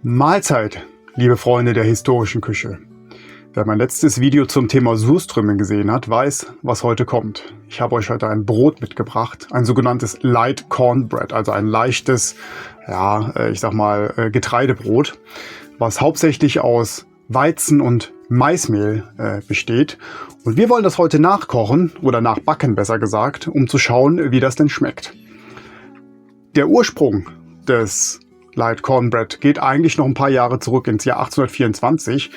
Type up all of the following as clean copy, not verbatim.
Mahlzeit, liebe Freunde der historischen Küche. Wer mein letztes Video zum Thema Surströmming gesehen hat, weiß, was heute kommt. Ich habe euch heute ein Brot mitgebracht, ein sogenanntes Light Cornbread, also ein leichtes, Getreidebrot, was hauptsächlich aus Weizen- und Maismehl besteht. Und wir wollen das heute nachkochen oder nachbacken, besser gesagt, um zu schauen, wie das denn schmeckt. Der Ursprung des Light Cornbread geht eigentlich noch ein paar Jahre zurück ins Jahr 1824.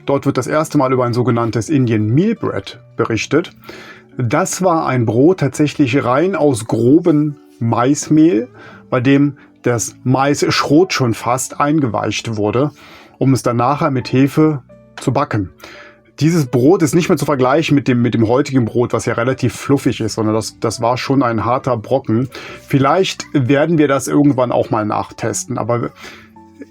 Dort wird das erste Mal über ein sogenanntes Indian Meal Bread berichtet. Das war ein Brot tatsächlich rein aus grobem Maismehl, bei dem das Maisschrot schon fast eingeweicht wurde, um es dann nachher mit Hefe zu backen. Dieses Brot ist nicht mehr zu vergleichen mit dem heutigen Brot, was ja relativ fluffig ist, sondern das war schon ein harter Brocken. Vielleicht werden wir das irgendwann auch mal nachtesten, aber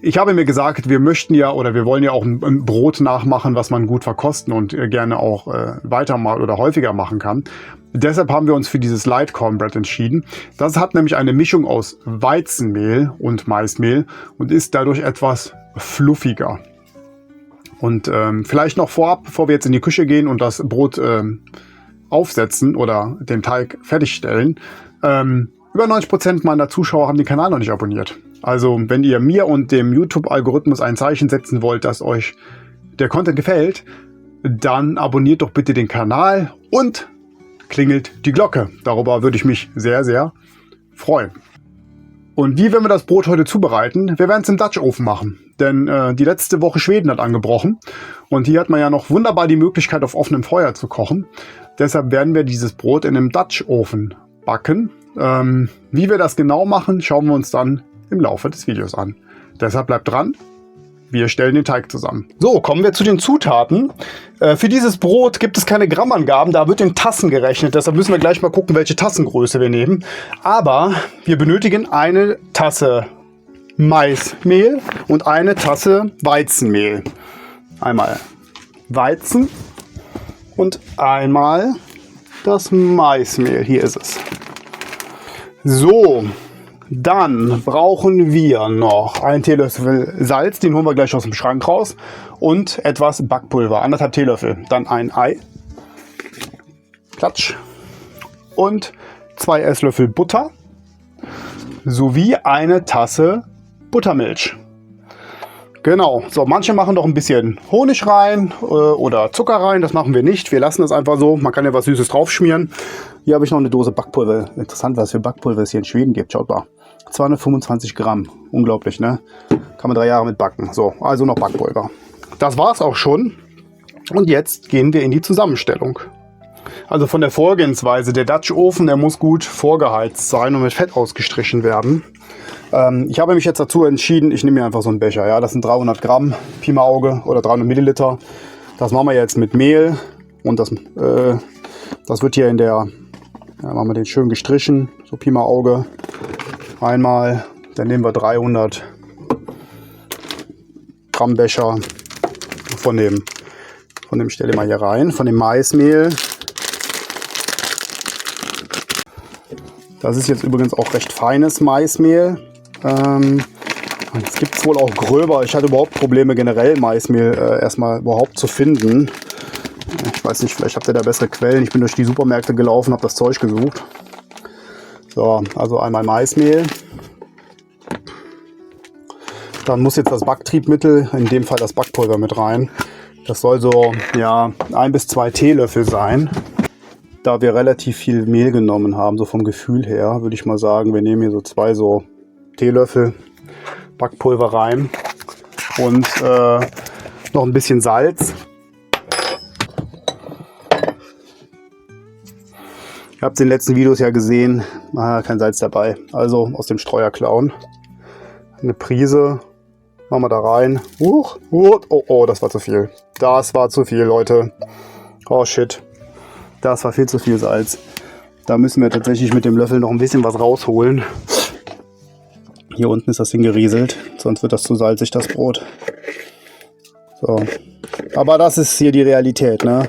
ich habe mir gesagt, wir wollen ja auch ein Brot nachmachen, was man gut verkosten und gerne auch weiter mal oder häufiger machen kann. Deshalb haben wir uns für dieses Light Cornbread entschieden. Das hat nämlich eine Mischung aus Weizenmehl und Maismehl und ist dadurch etwas fluffiger. Und vielleicht noch vorab, bevor wir jetzt in die Küche gehen und das Brot aufsetzen oder den Teig fertigstellen, über 90% meiner Zuschauer haben den Kanal noch nicht abonniert. Also wenn ihr mir und dem YouTube-Algorithmus ein Zeichen setzen wollt, dass euch der Content gefällt, dann abonniert doch bitte den Kanal und klingelt die Glocke. Darüber würde ich mich sehr, sehr freuen. Und wie werden wir das Brot heute zubereiten? Wir werden es im Dutch Oven machen. Denn die letzte Woche Schweden hat angebrochen. Und hier hat man ja noch wunderbar die Möglichkeit, auf offenem Feuer zu kochen. Deshalb werden wir dieses Brot in einem Dutch Oven backen. Wie wir das genau machen, schauen wir uns dann im Laufe des Videos an. Deshalb bleibt dran. Wir stellen den Teig zusammen. So, kommen wir zu den Zutaten. Für dieses Brot gibt es keine Grammangaben, da wird in Tassen gerechnet. Deshalb müssen wir gleich mal gucken, welche Tassengröße wir nehmen. Aber wir benötigen eine Tasse Maismehl und eine Tasse Weizenmehl. Einmal Weizen und einmal das Maismehl. Hier ist es. So. Dann brauchen wir noch einen Teelöffel Salz, den holen wir gleich aus dem Schrank raus, und etwas Backpulver, 1,5 Teelöffel. Dann ein Ei, Klatsch, und 2 Esslöffel Butter sowie eine Tasse Buttermilch. Genau, so, manche machen noch ein bisschen Honig rein oder Zucker rein, das machen wir nicht. Wir lassen das einfach so, man kann ja was Süßes draufschmieren. Hier habe ich noch eine Dose Backpulver. Interessant, was für Backpulver es hier in Schweden gibt. Schaut mal. 225 Gramm. Unglaublich, ne? Kann man 3 Jahre mit backen. So, also noch Backpulver. Das war's auch schon. Und jetzt gehen wir in die Zusammenstellung. Also von der Vorgehensweise, der Dutch Ofen, der muss gut vorgeheizt sein und mit Fett ausgestrichen werden. Ich habe mich jetzt dazu entschieden, ich nehme mir einfach so einen Becher. Ja? Das sind 300 Gramm Pi mal Auge oder 300 Milliliter. Das machen wir jetzt mit Mehl. Und das wird hier in der... Ja, machen wir den schön gestrichen, so Pi mal Auge. Einmal, dann nehmen wir 300 Gramm Becher von dem stelle ich mal hier rein, von dem Maismehl. Das ist jetzt übrigens auch recht feines Maismehl. Es gibt es wohl auch gröber. Ich hatte überhaupt Probleme generell Maismehl erstmal überhaupt zu finden. Ich weiß nicht, vielleicht habt ihr da bessere Quellen. Ich bin durch die Supermärkte gelaufen, habe das Zeug gesucht. So, also einmal Maismehl. Dann muss jetzt das Backtriebmittel, in dem Fall das Backpulver, mit rein. Das soll so 1 bis 2 Teelöffel sein. Da wir relativ viel Mehl genommen haben, so vom Gefühl her, würde ich mal sagen, wir nehmen hier so 2 Teelöffel Backpulver rein. Und noch ein bisschen Salz. Ihr habt es in den letzten Videos ja gesehen, kein Salz dabei, also aus dem Streuer klauen. Eine Prise machen wir da rein. Oh, das war zu viel. Das war zu viel, Leute. Oh shit, das war viel zu viel Salz. Da müssen wir tatsächlich mit dem Löffel noch ein bisschen was rausholen. Hier unten ist das hingerieselt, sonst wird das zu salzig, das Brot. So. Aber das ist hier die Realität, ne?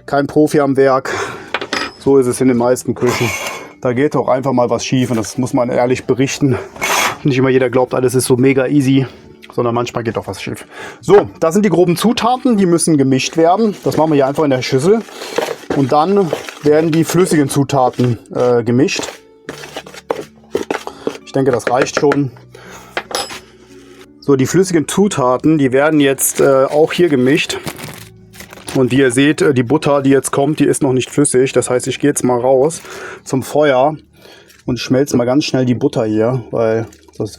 Kein Profi am Werk. So ist es in den meisten Küchen. Da geht auch einfach mal was schief und das muss man ehrlich berichten. Nicht immer jeder glaubt, alles ist so mega easy. sondern manchmal geht auch was schief. So, das sind die groben Zutaten, die müssen gemischt werden. Das machen wir hier einfach in der Schüssel. Und dann werden die flüssigen Zutaten gemischt. Ich denke, das reicht schon. So, die flüssigen Zutaten, die werden jetzt auch hier gemischt. Und wie ihr seht, die Butter, die jetzt kommt, die ist noch nicht flüssig. Das heißt, ich gehe jetzt mal raus zum Feuer und schmelze mal ganz schnell die Butter hier, weil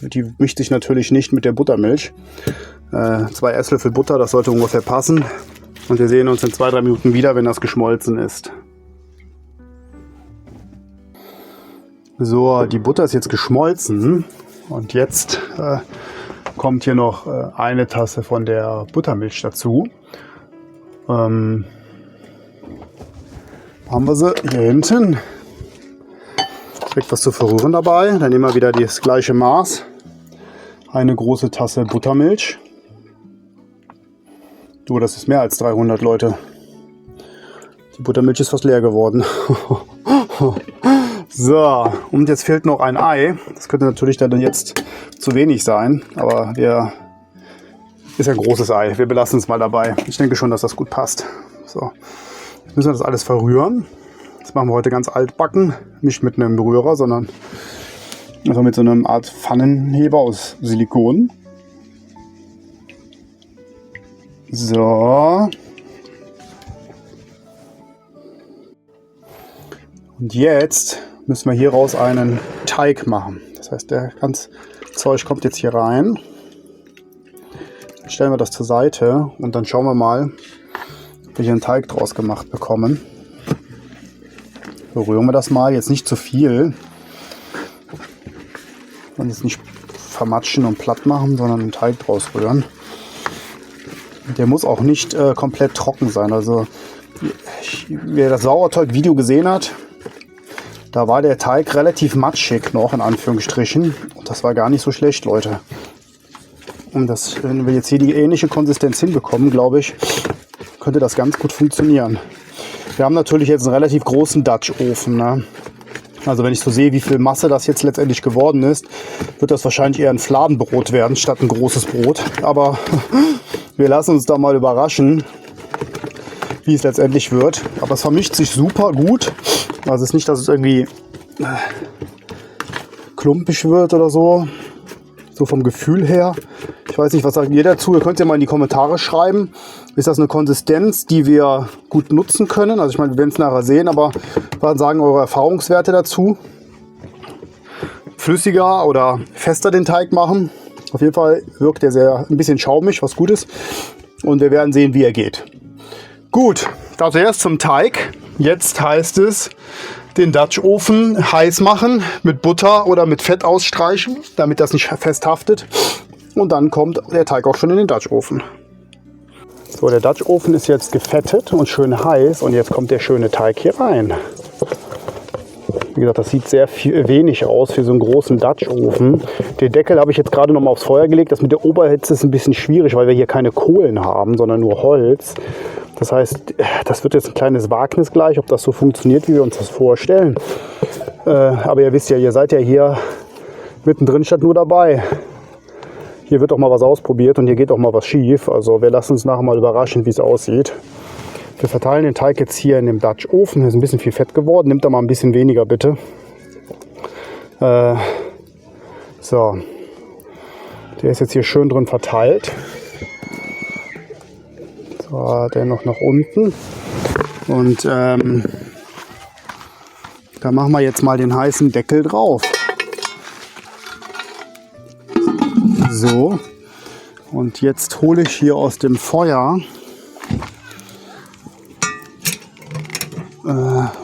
die mischt sich natürlich nicht mit der Buttermilch. 2 Esslöffel Butter, das sollte ungefähr passen. Und wir sehen uns in 2-3 Minuten wieder, wenn das geschmolzen ist. So, die Butter ist jetzt geschmolzen. Und jetzt kommt hier noch eine Tasse von der Buttermilch dazu. Haben wir sie hier hinten. Direkt was zu verrühren dabei. Dann nehmen wir wieder das gleiche Maß. Eine große Tasse Buttermilch. Du, das ist mehr als 300, Leute. Die Buttermilch ist fast leer geworden. So, und jetzt fehlt noch ein Ei. Das könnte natürlich dann jetzt zu wenig sein, aber ist ein großes Ei. Wir belassen es mal dabei. Ich denke schon, dass das gut passt. So, jetzt müssen wir das alles verrühren. Das machen wir heute ganz altbacken. Nicht mit einem Rührer, sondern einfach mit so einer Art Pfannenheber aus Silikon. So. Und jetzt müssen wir hieraus einen Teig machen. Das heißt, der ganze Zeug kommt jetzt hier rein. Dann stellen wir das zur Seite und dann schauen wir mal, ob wir hier einen Teig draus gemacht bekommen. Berühren wir das mal, jetzt nicht zu viel. Und jetzt nicht vermatschen und platt machen, sondern einen Teig draus rühren. Der muss auch nicht komplett trocken sein. Also wer das Sauerteig-Video gesehen hat, da war der Teig relativ matschig noch, in Anführungsstrichen. Und das war gar nicht so schlecht, Leute. Und wenn wir jetzt hier die ähnliche Konsistenz hinbekommen, glaube ich, könnte das ganz gut funktionieren. Wir haben natürlich jetzt einen relativ großen Dutch-Ofen. Ne? Also wenn ich so sehe, wie viel Masse das jetzt letztendlich geworden ist, wird das wahrscheinlich eher ein Fladenbrot werden, statt ein großes Brot. Aber wir lassen uns da mal überraschen, wie es letztendlich wird. Aber es vermischt sich super gut. Also es ist nicht, dass es irgendwie klumpig wird oder so. So vom Gefühl her. Ich weiß nicht, was sagt ihr dazu? Ihr könnt ja mal in die Kommentare schreiben. Ist das eine Konsistenz, die wir gut nutzen können? Also ich meine, wir werden es nachher sehen, aber was sagen eure Erfahrungswerte dazu? Flüssiger oder fester den Teig machen. Auf jeden Fall wirkt er ein bisschen schaumig, was gut ist. Und wir werden sehen, wie er geht. Gut, also erst zum Teig. Jetzt heißt es, den Dutch-Ofen heiß machen, mit Butter oder mit Fett ausstreichen, damit das nicht festhaftet. Und dann kommt der Teig auch schon in den Dutch-Ofen. So, der Dutch-Ofen ist jetzt gefettet und schön heiß und jetzt kommt der schöne Teig hier rein. Wie gesagt, das sieht sehr wenig aus für so einen großen Dutch-Ofen. Den Deckel habe ich jetzt gerade noch mal aufs Feuer gelegt. Das mit der Oberhitze ist ein bisschen schwierig, weil wir hier keine Kohlen haben, sondern nur Holz. Das heißt, das wird jetzt ein kleines Wagnis gleich, ob das so funktioniert, wie wir uns das vorstellen. Aber ihr wisst ja, ihr seid ja hier mittendrin statt nur dabei. Hier wird auch mal was ausprobiert und hier geht auch mal was schief. Also wir lassen uns nachher mal überraschen, wie es aussieht. Wir verteilen den Teig jetzt hier in dem Dutch-Ofen. Hier ist ein bisschen viel Fett geworden. Nimmt da mal ein bisschen weniger, bitte. So. Der ist jetzt hier schön drin verteilt. So, der noch nach unten. Und da machen wir jetzt mal den heißen Deckel drauf. So. Und jetzt hole ich hier aus dem Feuer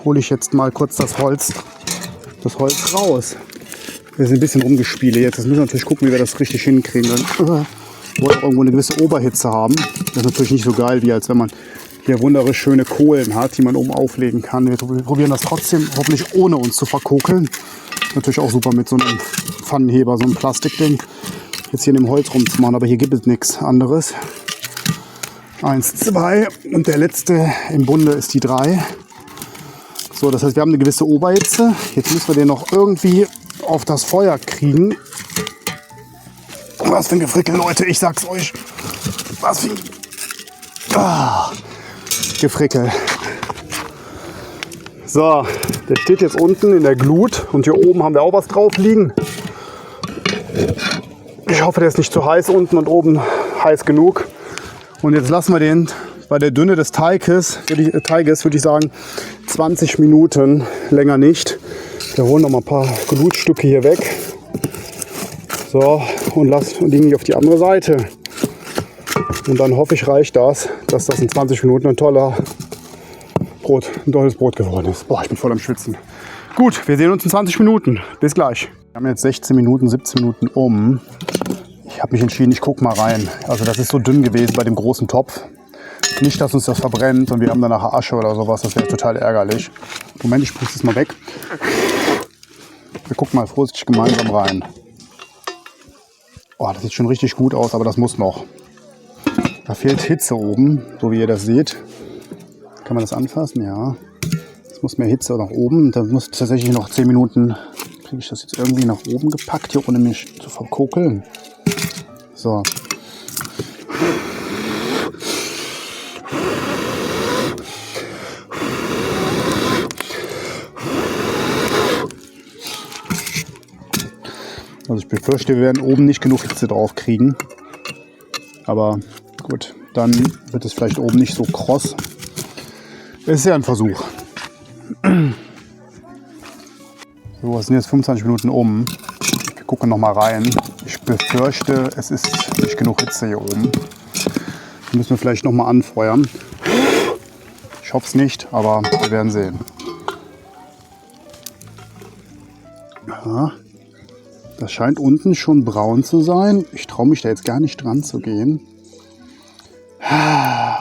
hole ich jetzt mal kurz das Holz raus. Wir sind ein bisschen rumgespielt jetzt. Jetzt müssen wir natürlich gucken, wie wir das richtig hinkriegen. Wir wollen auch irgendwo eine gewisse Oberhitze haben. Das ist natürlich nicht so geil, wie als wenn man hier wunderschöne schöne Kohlen hat, die man oben auflegen kann. Wir probieren das trotzdem, hoffentlich ohne uns zu verkokeln. Natürlich auch super mit so einem Pfannenheber, so einem Plastikding. Jetzt hier in dem Holz rumzumachen, aber hier gibt es nichts anderes. 1, 2 und der letzte im Bunde ist die 3. So, das heißt, wir haben eine gewisse Oberhitze. Jetzt müssen wir den noch irgendwie auf das Feuer kriegen. Was für ein Gefrickel, Leute, ich sag's euch. Was für ein Gefrickel. So, der steht jetzt unten in der Glut und hier oben haben wir auch was drauf liegen. Ich hoffe, der ist nicht zu heiß unten und oben heiß genug. Und jetzt lassen wir den bei der Dünne des Teiges, würde ich sagen, 20 Minuten, länger nicht. Wir holen noch mal ein paar Glutstücke hier weg. So, und legen die auf die andere Seite. Und dann hoffe ich, reicht das, dass das in 20 Minuten ein tolles Brot geworden ist. Boah, ich bin voll am Schwitzen. Gut, wir sehen uns in 20 Minuten. Bis gleich. Wir haben jetzt 16 Minuten, 17 Minuten um. Ich habe mich entschieden, ich gucke mal rein. Also das ist so dünn gewesen bei dem großen Topf. Nicht, dass uns das verbrennt und wir haben danach Asche oder sowas. Das wäre total ärgerlich. Moment, ich puste es mal weg. Wir gucken mal vorsichtig gemeinsam rein. Oh, das sieht schon richtig gut aus, aber das muss noch. Da fehlt Hitze oben, so wie ihr das seht. Kann man das anfassen? Ja. Es muss mehr Hitze nach oben. Da muss tatsächlich noch 10 Minuten. Kriege ich das jetzt irgendwie nach oben gepackt, hier ohne mich zu verkokeln. So. Also ich befürchte, wir werden oben nicht genug Hitze drauf kriegen. Aber gut, dann wird es vielleicht oben nicht so kross. Es ist ja ein Versuch. So, es sind jetzt 25 Minuten um. Wir gucken noch mal rein. Ich befürchte, es ist nicht genug Hitze hier oben. Da müssen wir vielleicht noch mal anfeuern. Ich hoffe es nicht, aber wir werden sehen. Ja, das scheint unten schon braun zu sein. Ich traue mich da jetzt gar nicht dran zu gehen.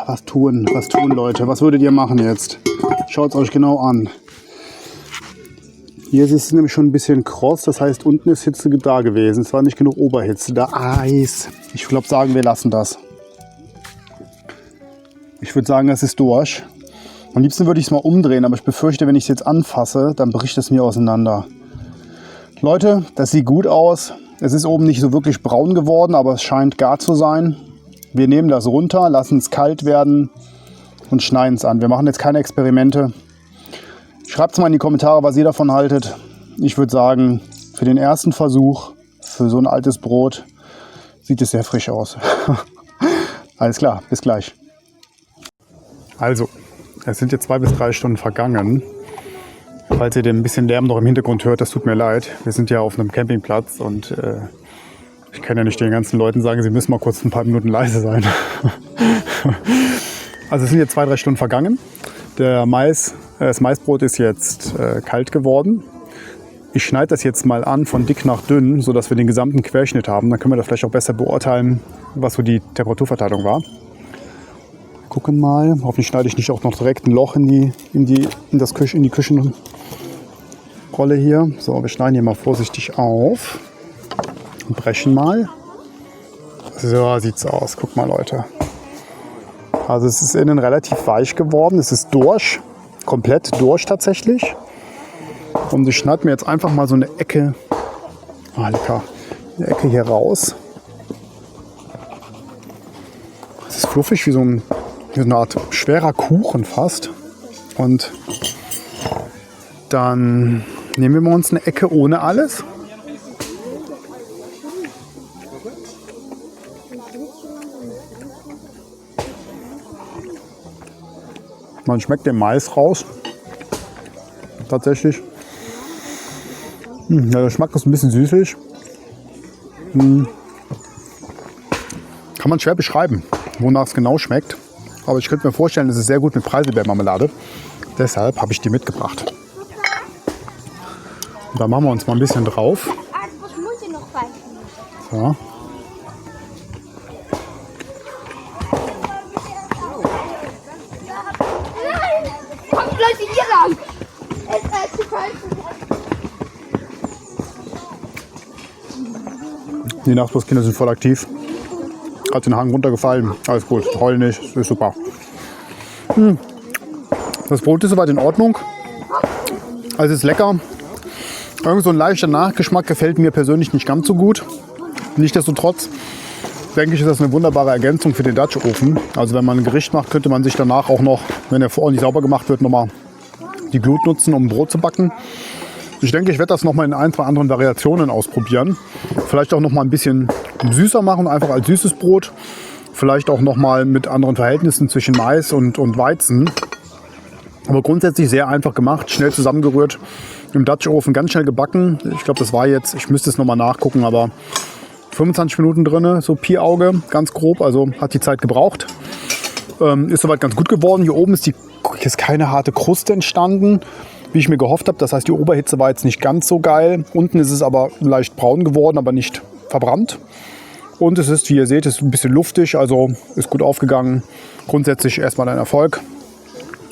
Was tun, Leute? Was würdet ihr machen jetzt? Schaut es euch genau an. Hier ist es nämlich schon ein bisschen kross, das heißt, unten ist Hitze da gewesen. Es war nicht genug Oberhitze, da Eis. Ich glaube, wir lassen das. Ich würde sagen, es ist durch. Am liebsten würde ich es mal umdrehen, aber ich befürchte, wenn ich es jetzt anfasse, dann bricht es mir auseinander. Leute, das sieht gut aus. Es ist oben nicht so wirklich braun geworden, aber es scheint gar zu sein. Wir nehmen das runter, lassen es kalt werden und schneiden es an. Wir machen jetzt keine Experimente. Schreibt es mal in die Kommentare, was ihr davon haltet. Ich würde sagen, für den ersten Versuch, für so ein altes Brot, sieht es sehr frisch aus. Alles klar, bis gleich. Also, es sind jetzt 2 bis 3 Stunden vergangen. Falls ihr ein bisschen Lärm noch im Hintergrund hört, das tut mir leid. Wir sind ja auf einem Campingplatz und ich kann ja nicht den ganzen Leuten sagen, sie müssen mal kurz ein paar Minuten leise sein. Also es sind jetzt 2, 3 Stunden vergangen. Das Maisbrot ist jetzt kalt geworden. Ich schneide das jetzt mal an von dick nach dünn, sodass wir den gesamten Querschnitt haben. Dann können wir da vielleicht auch besser beurteilen, was so die Temperaturverteilung war. Gucken mal, hoffentlich schneide ich nicht auch noch direkt ein Loch in die Küchenrolle hier. So, wir schneiden hier mal vorsichtig auf und brechen mal. So sieht's aus. Guck mal, Leute. Also es ist innen relativ weich geworden. Es ist durch, komplett durch tatsächlich. Und ich schneide mir jetzt einfach mal so eine Ecke, lecker, eine Ecke hier raus. Es ist fluffig wie so eine Art schwerer Kuchen fast. Und dann nehmen wir uns eine Ecke ohne alles. Man schmeckt den Mais raus. Tatsächlich. Ja, der Geschmack ist ein bisschen süßlich. Kann man schwer beschreiben, wonach es genau schmeckt. Aber ich könnte mir vorstellen, es ist sehr gut mit Preiselbeermarmelade. Deshalb habe ich die mitgebracht. Und da machen wir uns mal ein bisschen drauf. So. Die Nachbarskinder sind voll aktiv. Hat den Hang runtergefallen. Alles gut, heul nicht, ist super. Das Brot ist soweit in Ordnung. Also ist lecker. Irgend so ein leichter Nachgeschmack gefällt mir persönlich nicht ganz so gut. Nichtsdestotrotz denke ich, ist das eine wunderbare Ergänzung für den Dutch Ofen. Also wenn man ein Gericht macht, könnte man sich danach auch noch, wenn er ordentlich sauber gemacht wird, nochmal die Glut nutzen, um Brot zu backen. Ich denke, ich werde das nochmal in ein, zwei anderen Variationen ausprobieren. Vielleicht auch nochmal ein bisschen süßer machen, einfach als süßes Brot. Vielleicht auch nochmal mit anderen Verhältnissen zwischen Mais und Weizen. Aber grundsätzlich sehr einfach gemacht, schnell zusammengerührt, im Dutch Ofen ganz schnell gebacken. Ich glaube, das war jetzt, ich müsste es nochmal nachgucken, aber 25 Minuten drin, so Pi Auge, ganz grob, also hat die Zeit gebraucht. Ist soweit ganz gut geworden. Hier oben ist keine harte Kruste entstanden, wie ich mir gehofft habe. Das heißt, die Oberhitze war jetzt nicht ganz so geil. Unten ist es aber leicht braun geworden, aber nicht verbrannt. Und es ist, wie ihr seht, ist ein bisschen luftig, also ist gut aufgegangen. Grundsätzlich erstmal ein Erfolg.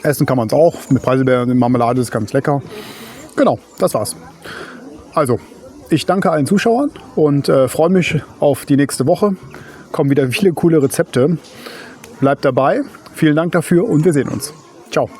Essen kann man es auch. Mit Preiselbeeren und Marmelade ist ganz lecker. Genau, das war's. Also, ich danke allen Zuschauern und freue mich auf die nächste Woche. Kommen wieder viele coole Rezepte. Bleibt dabei. Vielen Dank dafür und wir sehen uns. Ciao.